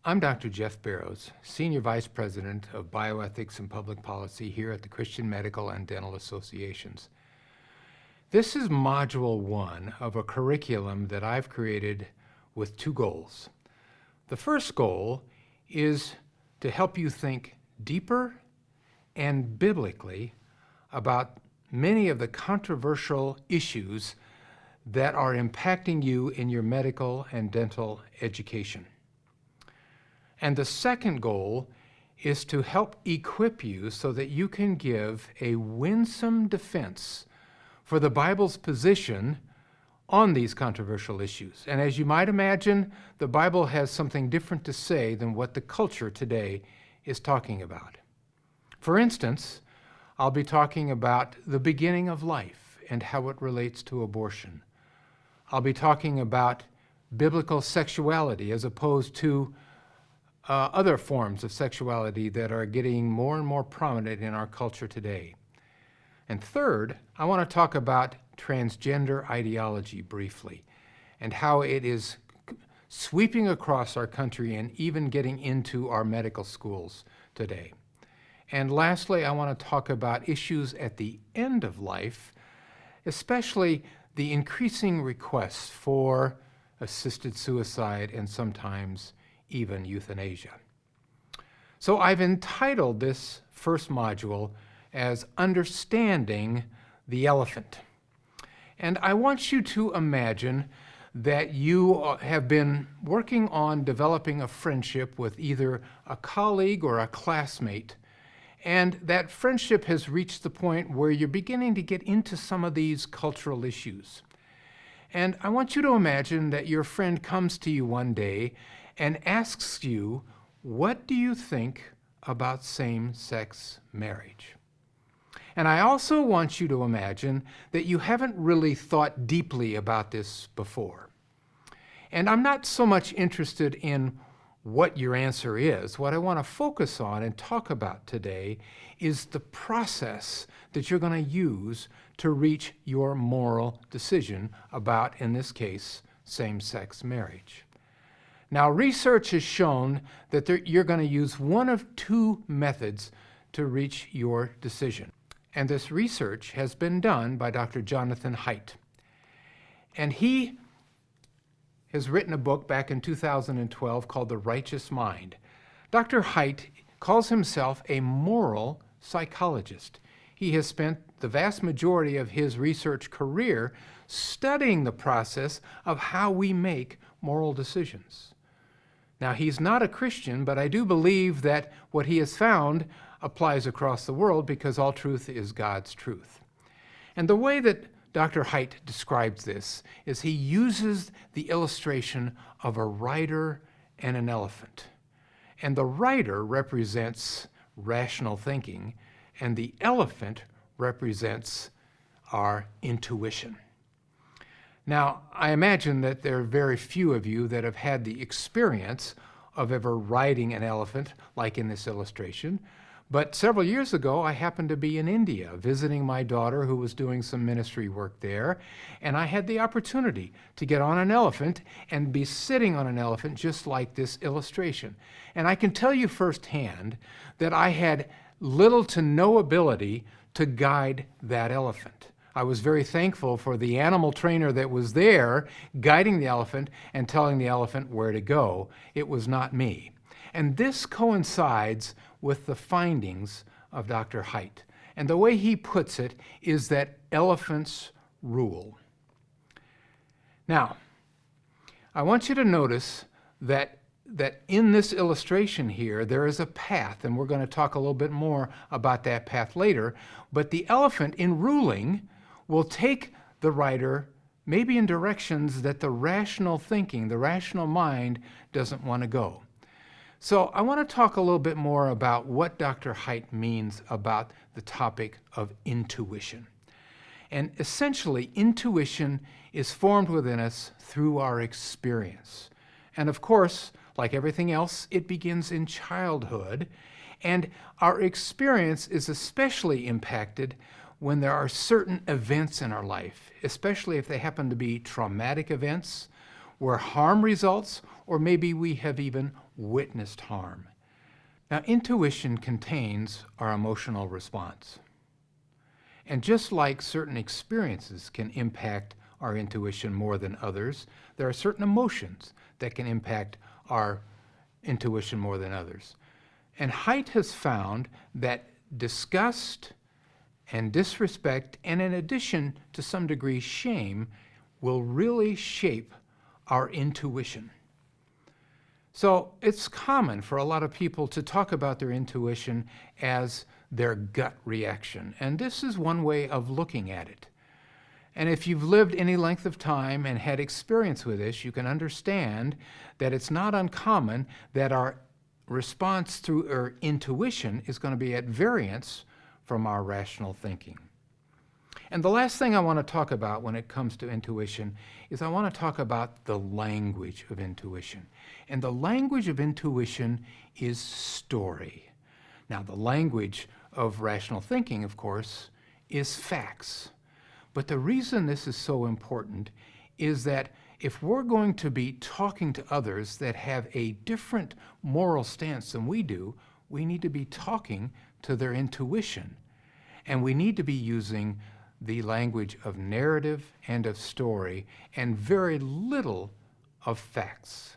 I'm Dr. Jeff Barrows, Senior Vice President of Bioethics and Public Policy here at the Christian Medical and Dental Associations. This is Module 1 of a curriculum that I've created with two goals. The first goal is to help you think deeper and biblically about many of the controversial issues that are impacting you in your medical and dental education. And the second goal is to help equip you so that you can give a winsome defense for the Bible's position on these controversial issues. And as you might imagine, the Bible has something different to say than what the culture today is talking about. For instance, I'll be talking about the beginning of life and how it relates to abortion. I'll be talking about biblical sexuality as opposed to other forms of sexuality that are getting more and more prominent in our culture today. And third, I want to talk about transgender ideology briefly and how it is sweeping across our country and even getting into our medical schools today. And lastly, I want to talk about issues at the end of life, especially the increasing requests for assisted suicide and sometimes even euthanasia. So I've entitled this first module as Understanding the Elephant. And I want you to imagine that you have been working on developing a friendship with either a colleague or a classmate, and that friendship has reached the point where you're beginning to get into some of these cultural issues. And I want you to imagine that your friend comes to you one day and asks you, what do you think about same-sex marriage? And I also want you to imagine that you haven't really thought deeply about this before. And I'm not so much interested in what your answer is. What I want to focus on and talk about today is the process that you're going to use to reach your moral decision about, in this case, same-sex marriage. Now, research has shown that you're going to use one of two methods to reach your decision. And this research has been done by Dr. Jonathan Haidt. And he has written a book back in 2012 called The Righteous Mind. Dr. Haidt calls himself a moral psychologist. He has spent the vast majority of his research career studying the process of how we make moral decisions. Now, he's not a Christian, but I do believe that what he has found applies across the world because all truth is God's truth. And the way that Dr. Haidt describes this is he uses the illustration of a rider and an elephant. And the rider represents rational thinking, and the elephant represents our intuition. Now, I imagine that there are very few of you that have had the experience of ever riding an elephant, like in this illustration. But several years ago, I happened to be in India visiting my daughter who was doing some ministry work there, and I had the opportunity to get on an elephant and be sitting on an elephant just like this illustration. And I can tell you firsthand that I had little to no ability to guide that elephant. I was very thankful for the animal trainer that was there guiding the elephant and telling the elephant where to go. It was not me. And this coincides with the findings of Dr. Haidt. And the way he puts it is that elephants rule. Now, I want you to notice that in this illustration here, there is a path, and we're going to talk a little bit more about that path later, but the elephant in ruling will take the rider maybe in directions that the rational thinking, the rational mind doesn't want to go. So I want to talk a little bit more about what Dr. Haidt means about the topic of intuition. And essentially, intuition is formed within us through our experience. And of course, like everything else, it begins in childhood. And our experience is especially impacted when there are certain events in our life, especially if they happen to be traumatic events, where harm results, or maybe we have even witnessed harm. Now, intuition contains our emotional response. And just like certain experiences can impact our intuition more than others, there are certain emotions that can impact our intuition more than others. And Haidt has found that disgust and disrespect, and in addition to some degree shame, will really shape our intuition. So it's common for a lot of people to talk about their intuition as their gut reaction, and this is one way of looking at it. And if you've lived any length of time and had experience with this, you can understand that it's not uncommon that our response through our intuition is going to be at variance from our rational thinking. And the last thing I want to talk about when it comes to intuition is I want to talk about the language of intuition. And the language of intuition is story. Now, the language of rational thinking, of course, is facts. But the reason this is so important is that if we're going to be talking to others that have a different moral stance than we do, we need to be talking to their intuition. And we need to be using the language of narrative and of story and very little of facts.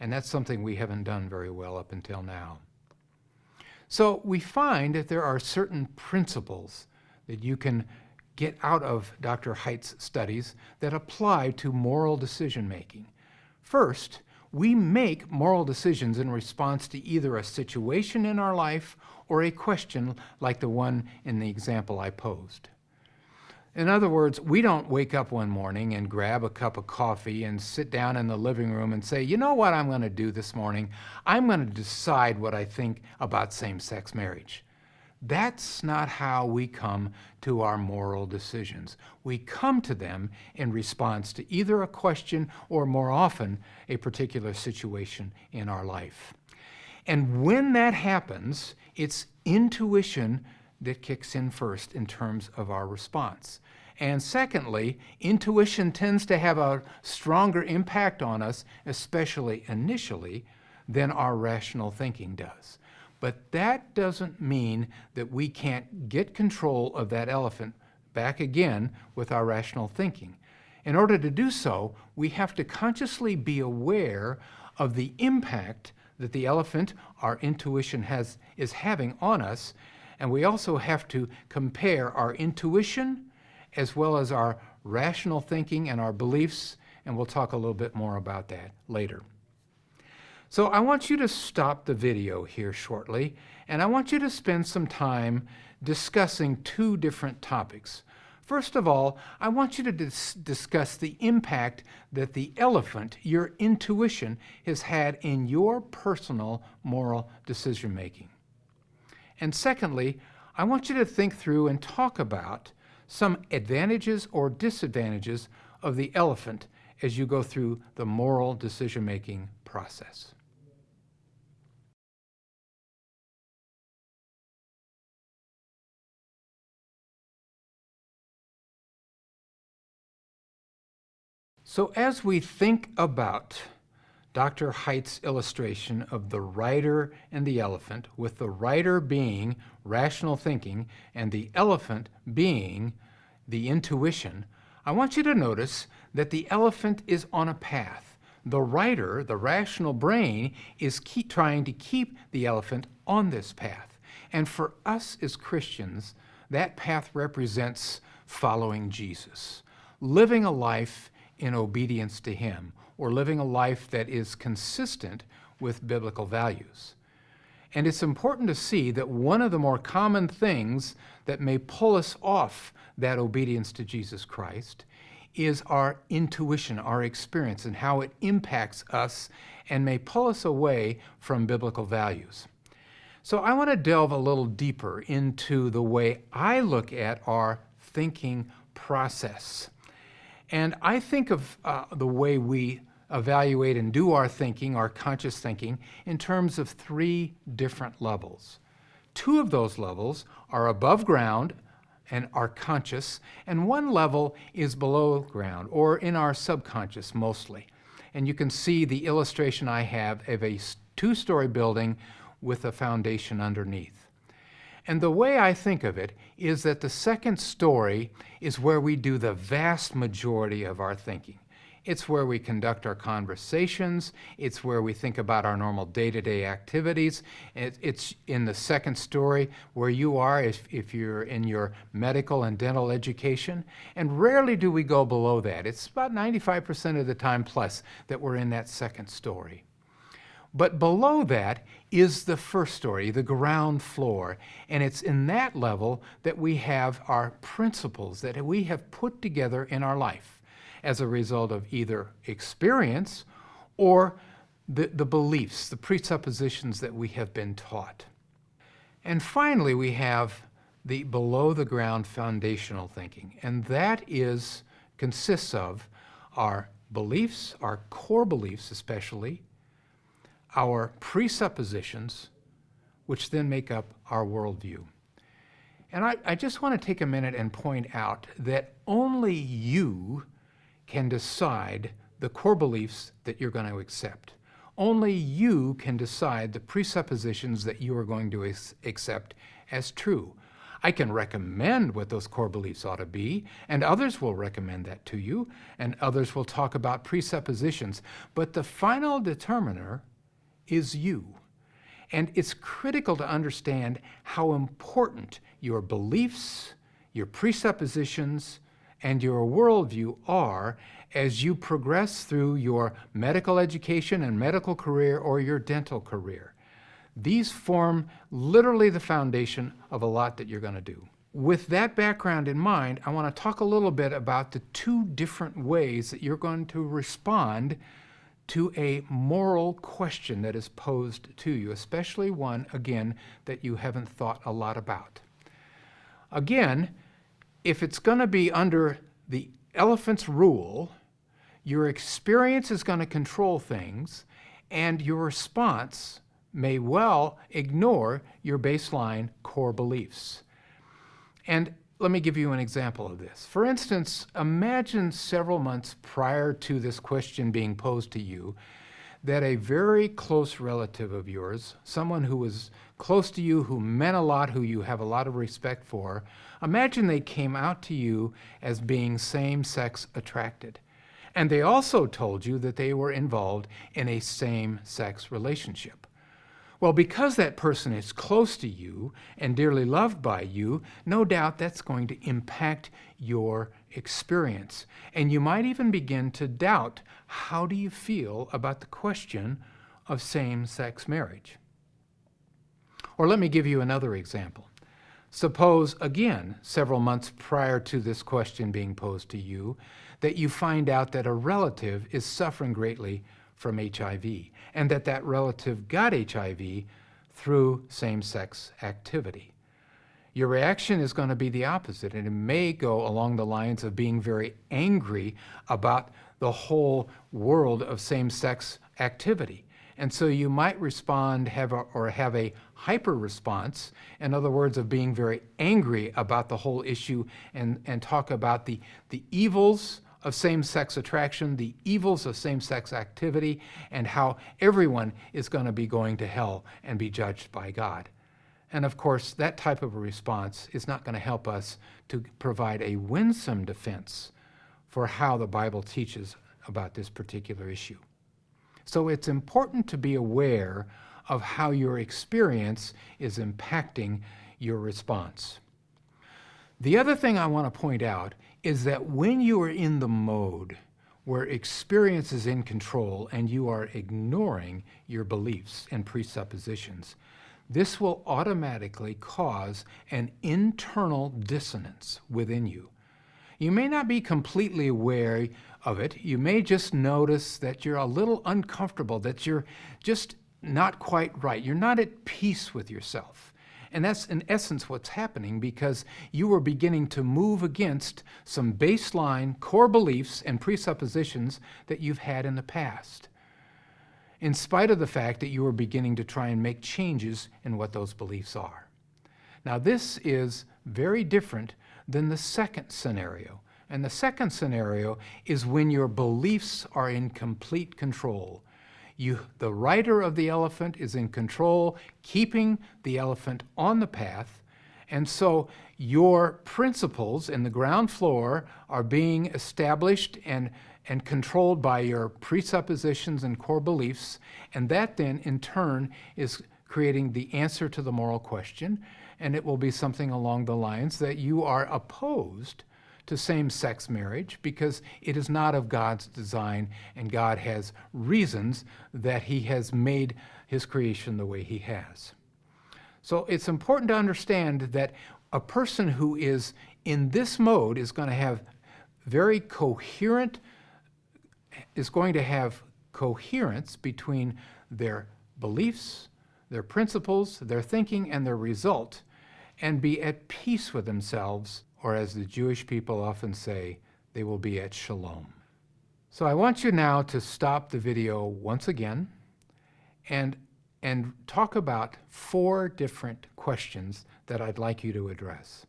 And that's something we haven't done very well up until now. So we find that there are certain principles that you can get out of Dr. Haidt's studies that apply to moral decision making. First, we make moral decisions in response to either a situation in our life or a question like the one in the example I posed. In other words, we don't wake up one morning and grab a cup of coffee and sit down in the living room and say, you know what I'm going to do this morning? I'm going to decide what I think about same-sex marriage. That's not how we come to our moral decisions. We come to them in response to either a question or, more often, a particular situation in our life. And when that happens, it's intuition that kicks in first in terms of our response. And secondly, intuition tends to have a stronger impact on us, especially initially, than our rational thinking does. But that doesn't mean that we can't get control of that elephant back again with our rational thinking. In order to do so, we have to consciously be aware of the impact that the elephant, our intuition, is having on us. And we also have to compare our intuition as well as our rational thinking and our beliefs, and we'll talk a little bit more about that later. So I want you to stop the video here shortly, and I want you to spend some time discussing two different topics. First of all, I want you to discuss the impact that the elephant, your intuition, has had in your personal moral decision making. And secondly, I want you to think through and talk about some advantages or disadvantages of the elephant as you go through the moral decision-making process. So as we think about Dr. Haidt's illustration of the rider and the elephant, with the rider being rational thinking and the elephant being the intuition, I want you to notice that the elephant is on a path. The rider, the rational brain, is trying to keep the elephant on this path. And for us as Christians, that path represents following Jesus, living a life in obedience to him, or living a life that is consistent with biblical values. And it's important to see that one of the more common things that may pull us off that obedience to Jesus Christ is our intuition, our experience, and how it impacts us and may pull us away from biblical values. So I want to delve a little deeper into the way I look at our thinking process. And I think of the way we evaluate and do our thinking, our conscious thinking, in terms of three different levels. Two of those levels are above ground and are conscious, and one level is below ground, or in our subconscious mostly. And you can see the illustration I have of a two-story building with a foundation underneath. And the way I think of it is that the second story is where we do the vast majority of our thinking. It's where we conduct our conversations. It's where we think about our normal day-to-day activities. It's in the second story where you are if you're in your medical and dental education. And rarely do we go below that. It's about 95% of the time plus that we're in that second story. But below that is the first story, the ground floor. And it's in that level that we have our principles that we have put together in our life as a result of either experience or the beliefs, the presuppositions that we have been taught. And finally, we have the below the ground foundational thinking. And that consists of our beliefs, our core beliefs especially, our presuppositions, which then make up our worldview. And I just want to take a minute and point out that only you can decide the core beliefs that you're going to accept. Only you can decide the presuppositions that you are going to accept as true. I can recommend what those core beliefs ought to be, and others will recommend that to you, and others will talk about presuppositions, but the final determiner is you. And it's critical to understand how important your beliefs, your presuppositions, and your worldview are as you progress through your medical education and medical career or your dental career. These form literally the foundation of a lot that you're going to do. With that background in mind, I want to talk a little bit about the two different ways that you're going to respond to a moral question that is posed to you, especially one, again, that you haven't thought a lot about. Again, if it's going to be under the elephant's rule, your experience is going to control things, and your response may well ignore your baseline core beliefs. And let me give you an example of this. For instance, imagine several months prior to this question being posed to you that a very close relative of yours, someone who was close to you, who meant a lot, who you have a lot of respect for, imagine they came out to you as being same-sex attracted. And they also told you that they were involved in a same-sex relationship. Well, because that person is close to you and dearly loved by you, no doubt that's going to impact your experience. And you might even begin to doubt, how do you feel about the question of same-sex marriage? Or let me give you another example. Suppose, again, several months prior to this question being posed to you, that you find out that a relative is suffering greatly from HIV, and that relative got HIV through same-sex activity. Your reaction is going to be the opposite, and it may go along the lines of being very angry about the whole world of same-sex activity. And so you might respond, have a hyper response, in other words, of being very angry about the whole issue and talk about the evils of same-sex attraction, the evils of same-sex activity, and how everyone is going to be going to hell and be judged by God. And of course, that type of a response is not going to help us to provide a winsome defense for how the Bible teaches about this particular issue. So it's important to be aware of how your experience is impacting your response. The other thing I want to point out is that when you are in the mode where experience is in control and you are ignoring your beliefs and presuppositions, this will automatically cause an internal dissonance within you. You may not be completely aware of it. You may just notice that you're a little uncomfortable, that you're just not quite right. You're not at peace with yourself. And that's in essence what's happening, because you are beginning to move against some baseline core beliefs and presuppositions that you've had in the past, in spite of the fact that you are beginning to try and make changes in what those beliefs are. Now, this is very different than the second scenario. And the second scenario is when your beliefs are in complete control. The rider of the elephant is in control, keeping the elephant on the path, and so your principles in the ground floor are being established and controlled by your presuppositions and core beliefs, and that then in turn is creating the answer to the moral question, and it will be something along the lines that you are opposed to same-sex marriage because it is not of God's design, and God has reasons that he has made his creation the way he has. So it's important to understand that a person who is in this mode is going to have coherence between their beliefs, their principles, their thinking, and their result, and be at peace with themselves, or as the Jewish people often say, they will be at shalom. So I want you now to stop the video once again and talk about 4 different questions that I'd like you to address.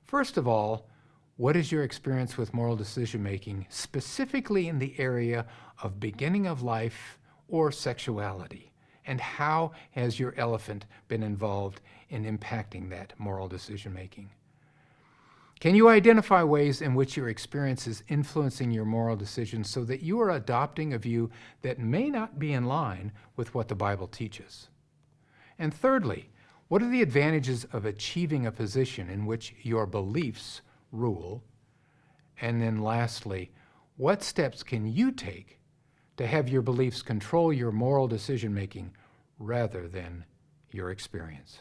First of all, what is your experience with moral decision-making, specifically in the area of beginning of life or sexuality? And how has your elephant been involved in impacting that moral decision-making? Can you identify ways in which your experience is influencing your moral decisions so that you are adopting a view that may not be in line with what the Bible teaches? And thirdly, what are the advantages of achieving a position in which your beliefs rule? And then lastly, what steps can you take to have your beliefs control your moral decision-making rather than your experience?